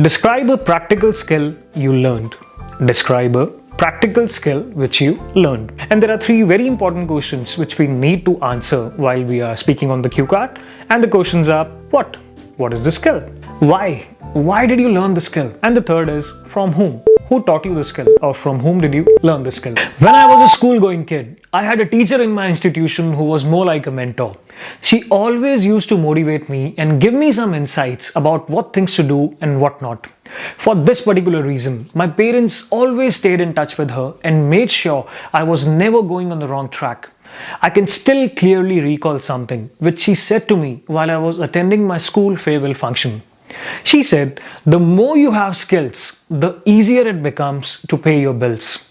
Describe a practical skill you learned. Describe a practical skill which you learned. And there are three very important questions which we need to answer while we are speaking on the cue card. And the questions are what? What is the skill? Why? Why did you learn the skill? And the third is from whom? Who taught you the skill, or from whom did you learn the skill? When I was a school-going kid, I had a teacher in my institution who was more like a mentor. She always used to motivate me and give me some insights about what things to do and what not. For this particular reason, my parents always stayed in touch with her and made sure I was never going on the wrong track. I can still clearly recall something which she said to me while I was attending my school farewell function. She said, the more you have skills, the easier it becomes to pay your bills.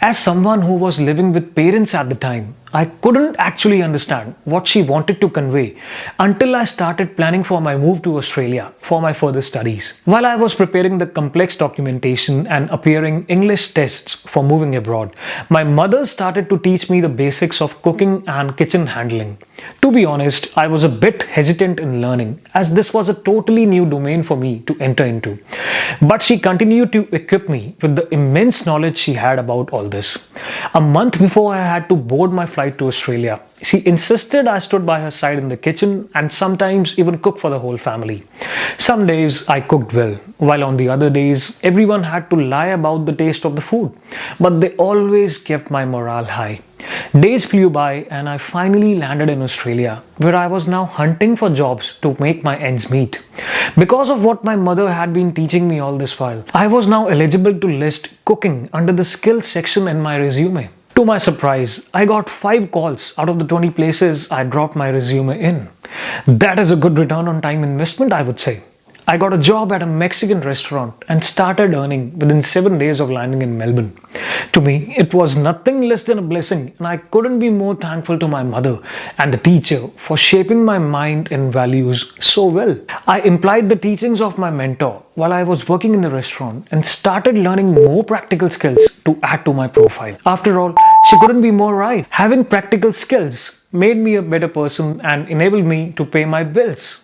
As someone who was living with parents at the time, I couldn't actually understand what she wanted to convey until I started planning for my move to Australia for my further studies. While I was preparing the complex documentation and appearing English tests for moving abroad, my mother started to teach me the basics of cooking and kitchen handling. To be honest, I was a bit hesitant in learning as this was a totally new domain for me to enter into. But she continued to equip me with the immense knowledge she had about all this. A month before I had to board my flight to Australia, she insisted I stood by her side in the kitchen and sometimes even cook for the whole family. Some days I cooked well, while on the other days everyone had to lie about the taste of the food. But they always kept my morale high. Days flew by and I finally landed in Australia, where I was now hunting for jobs to make my ends meet. Because of what my mother had been teaching me all this while, I was now eligible to list cooking under the skills section in my resume. To my surprise, I got 5 calls out of the 20 places I dropped my resume in. That is a good return on time investment, I would say. I got a job at a Mexican restaurant and started earning within 7 days of landing in Melbourne. To me, it was nothing less than a blessing, and I couldn't be more thankful to my mother and the teacher for shaping my mind and values so well. I implied the teachings of my mentor while I was working in the restaurant and started learning more practical skills to add to my profile. After all, she couldn't be more right. Having practical skills made me a better person and enabled me to pay my bills.